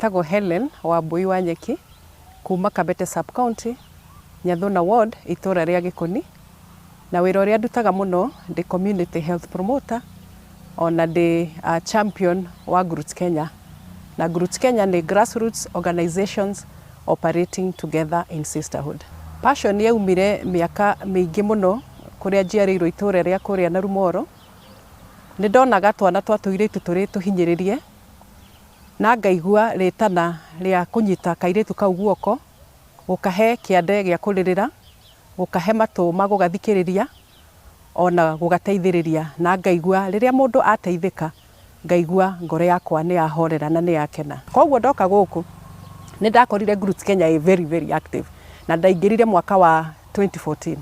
Njĩtagwo Helen Wambui wa Nyeki kuma Kabete Sub County Nyathuna Ward itũra rĩa Gĩkũni, na wĩra ũrĩa ndutaga mũno ndĩ community health promoter ona ndĩ champion wa Groots Kenya, na Groots Kenya nĩ grassroots organizations operating together in sisterhood. Passion yaumire mĩaka mĩingĩ mũno kũrĩa njiarĩirwo itũra rĩa kũrĩa na Rumoro. Nĩ ndonaga twana twa tũirĩtu tũrĩ tũhinyĩrĩrie na ngaigua rĩtana rĩa kũnyita kairĩtu kau guoko, gũkahe kĩande gĩa kũrĩrĩra, gũkahe matũ ma gũgathikĩrĩria ona gũgateithĩrĩria, na ngaigua rĩrĩa mũndũ ateithĩka ngaigua ngoro yakwa nĩ yahorera na nĩ yakena. Koguo ndoka gũkũ nĩ ndakorire Groots Kenya very active, na ndaingĩrire mwaka wa 2014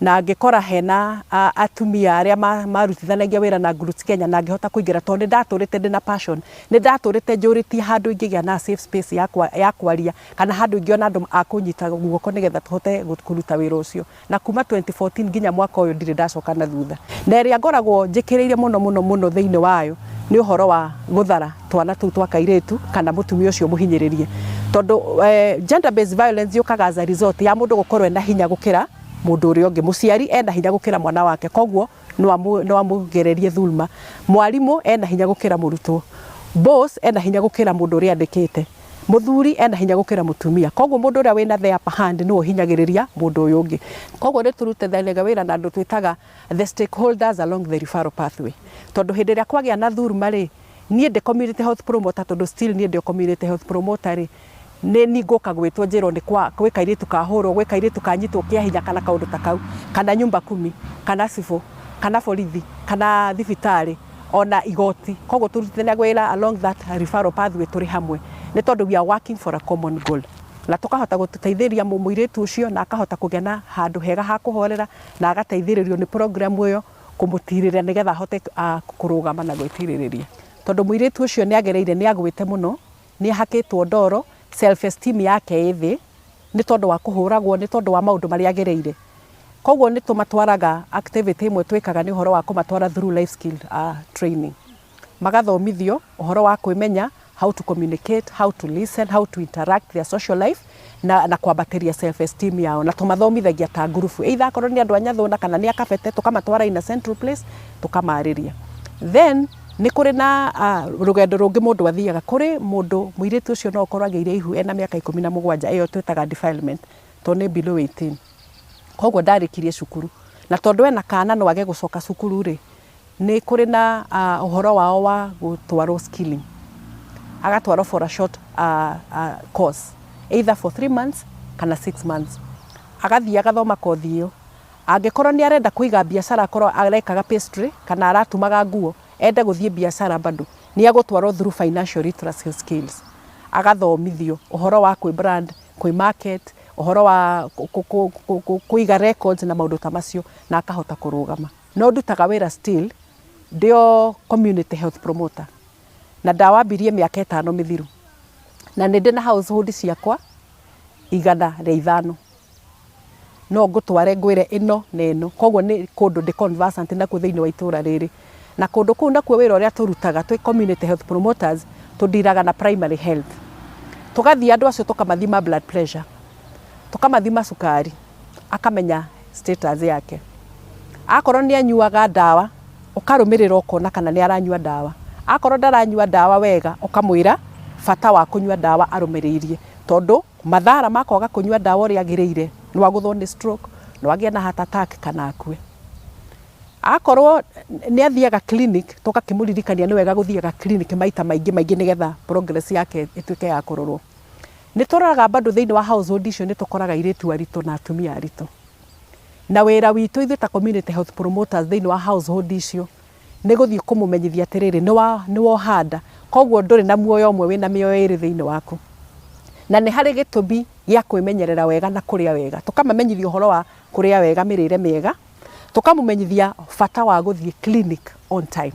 na ngĩkora hena atumia arĩa marutithanagia wĩra na Groots Kenya, na ngĩhota kũingĩra tondũ nĩ ndatũrĩte ndĩna passion, nĩ ndatũrĩte njũrĩtie handũ ingĩgĩa na safe space ya kwaria kana handũ ingĩona andũ akũnyita guoko nĩgetha tũhote kũruta wĩra ũcio, na kuma 2014 nginya mwaka ũyũ ndirĩ ndacoka na thutha. Na ĩrĩa ngoragwo njĩkĩrĩire mũno thĩinĩ wayo nĩ ũhoro wa gũthara twana tũu twa kairĩtu kana mũtumia ũcio mũhinyĩrĩrie, tondũ gender based violence yũkaga as a result ya mũndũ gũkorwo ena hinya gũkĩra mũndũ ũrĩa ũngĩ. Mũciari ena hinya gũkĩra mwana wake, koguo no amũgererie thulma. Mwarimũ ena hinya gũkĩra mũrutwo, boss ena hinya gũkĩra mũndũ ũrĩa andĩkĩte, mũthuri ena hinya gũkĩra mũtumia, koguo mũndũ ũrĩa wĩna the upper hand nĩwe ũhinyagĩrĩria mũndũ ũyũ ũngĩ. Koguo nĩ tũrutithanagia wĩra na andũ twĩtaga the stakeholders along the referral pathway, tondũ hĩndĩ ĩrĩa kwagĩa na thuruma rĩ, niĩ ndĩ community health promoter, tondũ still niĩ ndĩ community health promoter rĩ, nĩ ngũka gwĩtwo njĩrwo nĩ gwĩ kairĩtu kahũrwo, gwĩ kairĩtu kanyitwo kĩa hinya kana kaũndũ ta kau, kana nyumba kumi, kana cibũ, kana borithi, kana thibitarĩ, ona igoti. Koguo tũrutithanagia wĩra along that referral pathway tũrĩ hamwe, nĩ tondũ we are working for a common goal, na tũkahota gũteithĩrĩria mũirĩtu ũcio na akahota kũgĩa na handũ hega ha kũhorera, na agateithĩrĩrio nĩ program ĩyo kũmũtirĩrĩra nĩgetha ahote kũrũgama na gwĩtirĩrĩria, tondũ mũirĩtu ũcio nĩ agereire, nĩ agwĩte mũno, nĩ ahakĩtwo ndoro, self esteem yake ĩthĩ nĩ tondũ wa kũhũragwo, nĩ tondũ wa maũndũ marĩa agereire. Koguo nĩ tũmatwaraga activity ĩmwe twĩkaga nĩ ũhoro wa kũmatwara through life skill training, magathomithio ũhoro wa kwĩmenya, how to communicate, how to listen, how to interact their social life, na kwambatĩria self esteem yao, na tũmathomithagia ta group, either akorwo nĩ andũ a Nyathuna kana nĩ a Kabete, tũkamatwara in a central place tũkamarĩria. Then nĩ kũrĩ na rũgendo rũngĩ mũndũ athiaga, kũrĩ mũndũ mũirĩtu ũcio no ũkorwo agĩire ihu ena mĩaka 17, ĩyo twĩtaga defilement, tondũ nĩ below 18. Koguo ndarĩkirie cukuru, na tondũ ena kana no age gũcoka cukuru rĩ, nĩ kũrĩ na ũhoro wao wa gũtwarwo skilling, agatwarwo for a short course, either for 3 months kana 6 months, agathiĩ agathoma kothi ĩyo. Angĩkorwo nĩ arenda kũiga biacara, akorwo arekaga pastry kana aratumaga nguo, ende gũthiĩ biacara bado, nĩ agũtwarwo through financial literacy skills, agathomithio ũhoro wa kwĩ brand, kwĩ market, ũhoro wa kũiga records na maũndũ ta macio, na akahota kũrũgama. No ndutaga wĩra still ndio community health promoter, na ndawambirie mĩaka 5 mĩthiru, na nĩ ndĩ na household ciakwa 105. No ngũtware ngwĩre ĩno na ĩno, koguo nĩ kũndũ ndĩ conversant nakuo thĩinĩ wa itũra rĩrĩ, na kũndũ kũu nakuo wĩra ũrĩa tũrutaga twĩ community health promoters tũndiraga na primary health. Tũgathiĩ andũ acio tũkamathima blood pressure, tũkamathima cukari, akamenya status yake. Akorwo nĩ anyuaga ndawa, ũkarũmĩrĩra ũkona kana nĩ aranyua ndawa. Akorwo ndaranyua ndawa wega, ũkamwĩra bata wa kũnyua ndawa arũmĩrĩirie, tondũ mathara ma kwaga kũnyua ndawa ũrĩa agĩrĩire no agũthwo nĩ stroke, no agĩe na heart attack kana akue. Akorwo nĩ athiaga clinic, tũgakĩmũririkania nĩ wega gũthiaga clinic maita maingĩ nĩgetha progress yake ĩtuĩke ya kũrorwo. Nĩ tũroraga bado thĩinĩ wa household icio, nĩ tũkoraga airĩtu aritũ na atumia aritũ, na wĩra witũ ithuĩ ta community health promoters thĩinĩ wa household icio nĩ gũthiĩ kũmũmenyithia atĩrĩrĩ, nĩ wohanda, koguo ndũrĩ na muoyo ũmwe, wĩna mĩoyo ĩrĩ thĩinĩ waku, na nĩ harĩ gĩtũmi gĩa kwĩmenyerera wega na kũrĩa wega. Tũkamamenyithia ũhoro wa kũrĩa wega, mĩrĩre mĩega, tũkamũmenyithia bata wa gũthiĩ clinic on time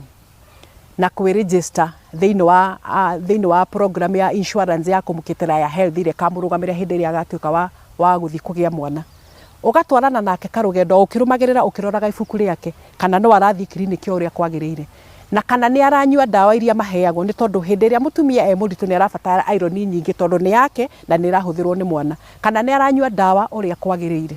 na kwĩregister thĩinĩ wa program ya insurance ya kũmũkĩtĩra ya health ĩrĩa kamũrũgamĩrĩra hĩndĩ ĩrĩa agatuĩka wa gũthiĩ kũgĩa mwana. Ũgatwarana nake karũgendo, ũkĩrũmagĩrĩra ũkĩroraga ibuku rĩake kana no arathiĩ clinic ũrĩa kwagĩrĩire. na kana nĩ aranyua ndawa iria maheagwo nĩ tondũ hĩndĩ ĩrĩa mũtumia mũritũ nĩ arabatara iron nyingĩ tondũ nĩ yake na nĩ ĩrahũthĩrwo nĩ mwana, kana nĩ aranyua ndawa ũrĩa kwagĩrĩire.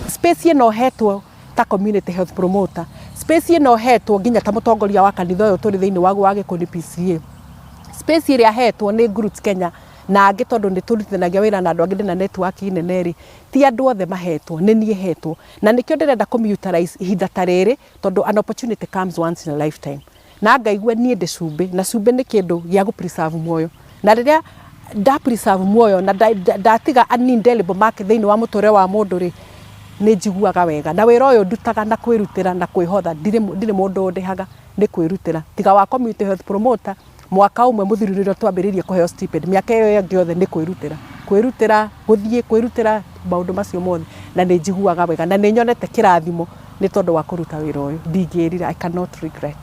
Space ĩno hetwo ta community health promoter, space ĩno hetwo nginya ta mũtongoria wa kanitha ũyũ tũrĩ thĩinĩ wa Gĩkũni PCA. Space ĩrĩa hetwo nĩ Groups Kenya na angĩ tondũ nĩ tũrutithanagia wĩra na andũ angĩ na network nene rĩ, ti andũ othe mahetwo, nĩ niĩ hetwo, na nĩkĩo ndĩrenda kũmutilize ihinda ta rĩrĩ tondũ an opportunity comes once in a lifetime. Na ngaigua niĩ ndĩ cumbĩ, na cumbĩ nĩ kĩndũ gĩa gũ preserve muoyo, na rĩrĩa nda preserve muoyo na ndatiga an indelible mark thĩinĩ wa mũtũrĩre wa mũndũ rĩ, nĩ njiguaga wega, na wĩra ũyũ ndutaga na kwĩrutĩra na kwĩhotha, ndirĩ mũndũ ndĩhaga, nĩ kwĩrutĩra tiga wa community health promoter. Mwaka ũmwe mũthirĩrĩro twambĩrĩirie kũheo stipend, mĩaka ĩyo ĩngĩ yothe nĩ kwĩrutĩra gũthiĩ kwĩrutĩra maũndũ macio mothe, na nĩ njiguaga wega na nĩ nyonete kĩrathimo nĩ tondũ wa kũruta wĩra ũyũ, ndingĩrira, I cannot regret.